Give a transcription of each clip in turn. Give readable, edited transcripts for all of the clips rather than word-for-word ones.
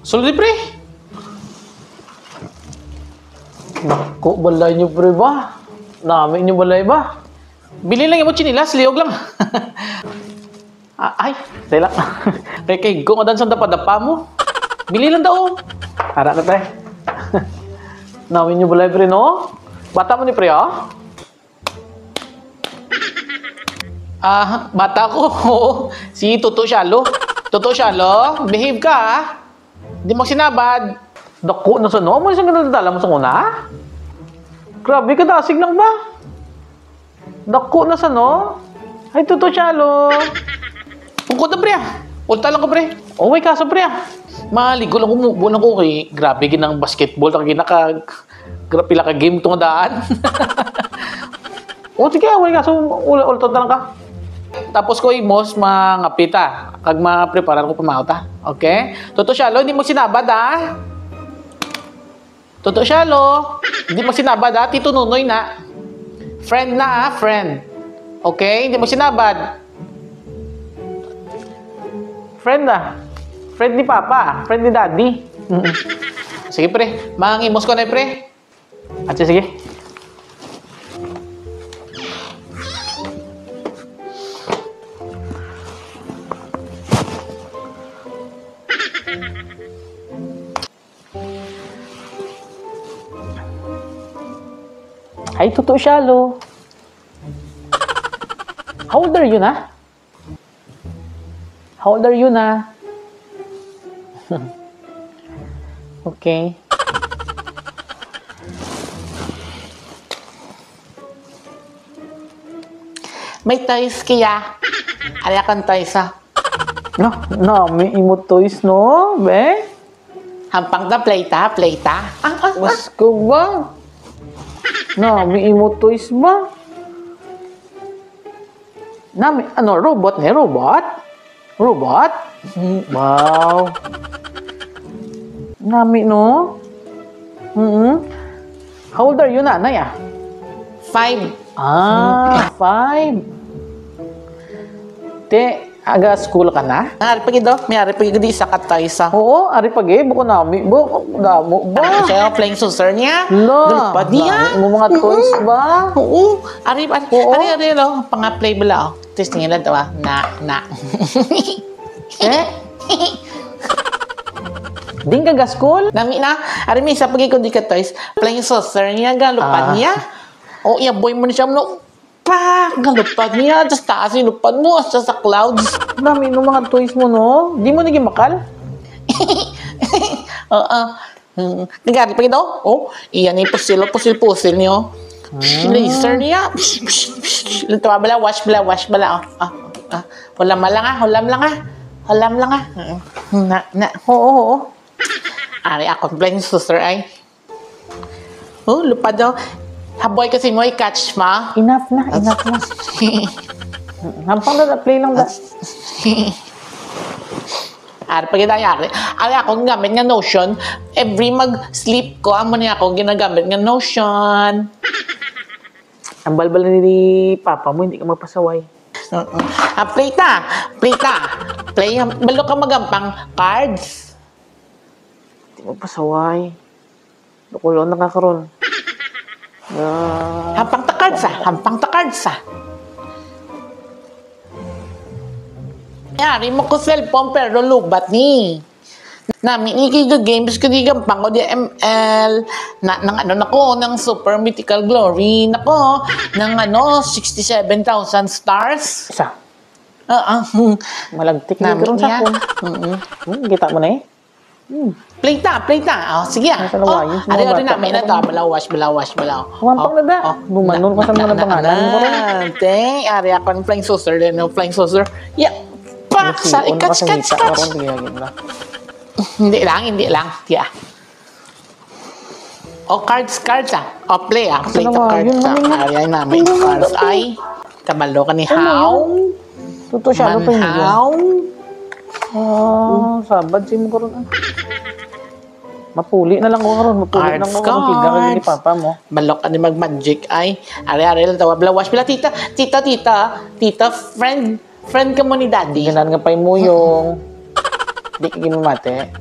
Sulod pre. Naku, balay nyo pre ba? Namin nyo balay ba? Bili lang yung chinilas, liog lang. Ay, sila. Pre, kay go nga dan sa dapa-dapa mo. Bili lang daw. Harap na pre. Namin nyo balay pre no? Bata mo ni pre ah? Bata ko. Oo. Si Toto Shalo. Toto Shalo, behave ka ah. Hindi mo sinabad. Naku, nasa no? Mo isang ganun dala mo sa una? Grabe ka, dasig lang ba? Naku, nasa no? Ay, tuto Shalo. Pungkot na pre ah. Ulta lang ko pre. Oh, may kaso pre ah. Maligo lang umubo lang ko kay grabe ginang basketball ta ginaka pila ka game tong daan. O, sige, may kaso ultot na lang ka. Tapos ko imos mangapita kag ma-prepare ko pamauta. Okay? Toto Shalo, hindi mo sinabad ah. Toto Shalo, hindi mo sinabad ah. Tito Nunoy na. Friend na ah, friend. Okay? Hindi mo sinabad. Friend ah. Friend ni Papa. Friend ni Daddy. Sige pre, mangimos ko na pre. At sige. Ay, totoo Shalo. How old are you na? How old are you na? Okay. May toys kaya. Ala kan toys ah. No, may imo toys no, be? Hampang na playta. Was ko ba? No, may imo toys ba? Na, may, ano, robot ne? Robot? Robot? Wow. Nami, no? How old are you, nanay, ah? 5. 5. Te, aga school ka na? Ari pagi do, may ari pagi di isa ka toys ah. Oo, ari pagi, buko nami. Buko, damo ba? Siya yung playing saucer niya. La, Dalupad niya. dami mo mga toys ba? Oo. Ari, Oo. lo. Pang-play bala, oh. Testingin lang ito, ah. Na. Eh? Ding ka ga school? Nami na. Ari, may isa pagi ko di ka toys. Playing saucer niya, galupad niya. O, iya, boy mo na siya, no? Pak! Galupad niya. Tapos taas yung lupad mo. Tapos sa clouds. Dami mo mga toys mo, no? Di mo naging makal? Oo. Nagari pa ito? Oh, iyan yung pusil niyo. Laser niya. Ito bala, wash bala. Hulam lang ah. Oo. Ari ako, blind sister ay. Oh, lupad daw. Haboy kasi mo, i-catch ma. Enough na. Hampang na play lang da. Ari, pag itayari. Ari ako gamit nga Notion. Every mag-sleep ko, amo niya ako ginagamit nga Notion. Ang balbal ni Papa mo, hindi ka magpasaway. Play ta. Play, balo ka magampang cards. Hindi magpasaway. Lukulon nakakaroon. Hampang ta cards ah. Yari mo ko cellphone pero lubat ni. Nami ikiga games ko di gampang ko di ML ng Super Mythical Glory nako ng 67,000 stars. Isa. Malagtik na Namin karoon sa niya. phone. Kita mo na eh. Play ta. Oh, sige ah. Nasa lawayan, sa mga Ari bata namin pa na ta balawas. Hampang na da. Bumanon ka sa mga pangalan mo rin. Teng, ari ako ng flying saucer din. Flying saucer. Yeah. Pak! Sa catch. Hindi lang. Yeah. Cards ah. Play ah. Play Ano to ba? cards Yun ah. namin Ari namin. Cards ay. Kabalo ka ni How. Totoo siya, ano pa yun? Manhaw. Sabad si mo karoon. Mapuli na lang ko karoon. Mapuli na lang ko karoon. Tiga ka ni Papa mo. Balok ka ni mag-magic ay. Ari lang tawa. Blawash pala. Tita, friend ka mo ni Daddy. Ganan nga pa mo yung... Di ka ginumate.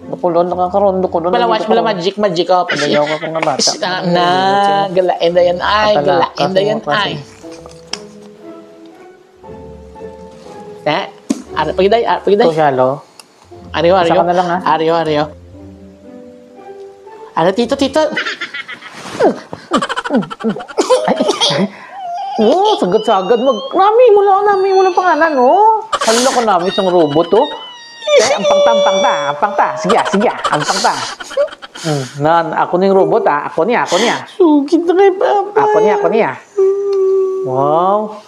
Dukulon, nakakaroon, dukulon. Palawas mo lang magic oh. Padayaw ka kung nga bata. Na, galain na yan ay, galain na yan ay. Pagiday. Ito, Shalo. Aryo. Isa ka na lang, ha? Aryo. Tito. Oo, sagad-sagad. Nami mo lang pangalan, oh. Halila ko namin isang robot, oh. Ang pang ta. Sige, ang pang ta. Ako na yung robot, ah. Ako niya. Sugid na kay Papa. Ako niya. Wow.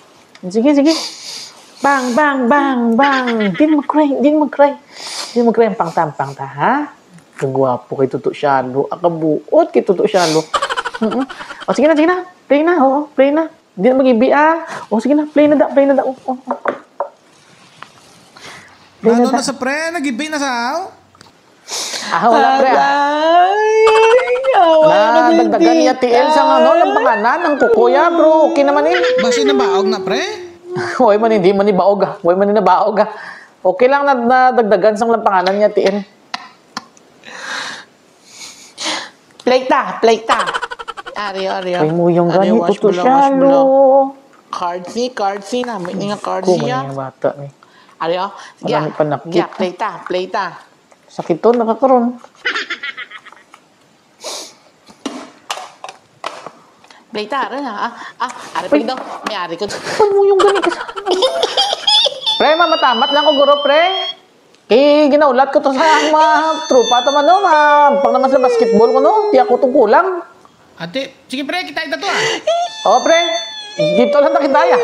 Sige. Bang. Din mag-cry ang pang ta, ha? Kagwapo kay Tuto Shalo. Akabuot kay Tuto Shalo. O, sige na. Play na. Hindi na mag-ibi, ah. O, sige na. Play na da. O. Lalo na sa pre, nag-ibig na sa Wala, pre, dagdagan niya TL sa lampanganan ng kukuya, bro. Okay naman, eh. Basi na baog na pre? Huwag man hindi man ibaog, ah. Huwag man nabaog, ah. Okay lang na dagdagan sa lampanganan niya TL. Play ta. Aryo. Ay mo yung Aryo, ganito wash to mo lang, siya, wash mo lang. lo. Cardsi na. May nga cardsi Kumain ya. yung bata, eh. Aryo. Sige. Marami pa nakita. Play ta. Sakit to, nakakaroon. Play ta, rin ha. Ari pa daw. May ari ko. Huwag mo yung ganito sa... Pre, mamatamat lang ko, guro, pre. Ginaulat ko to sa mga trupa to man, no? Pang naman sa basketball ko, no? Di ako itong kulang. Ate, sige pre, kita ito ah. Oo, pre. Dito lang nakitaya.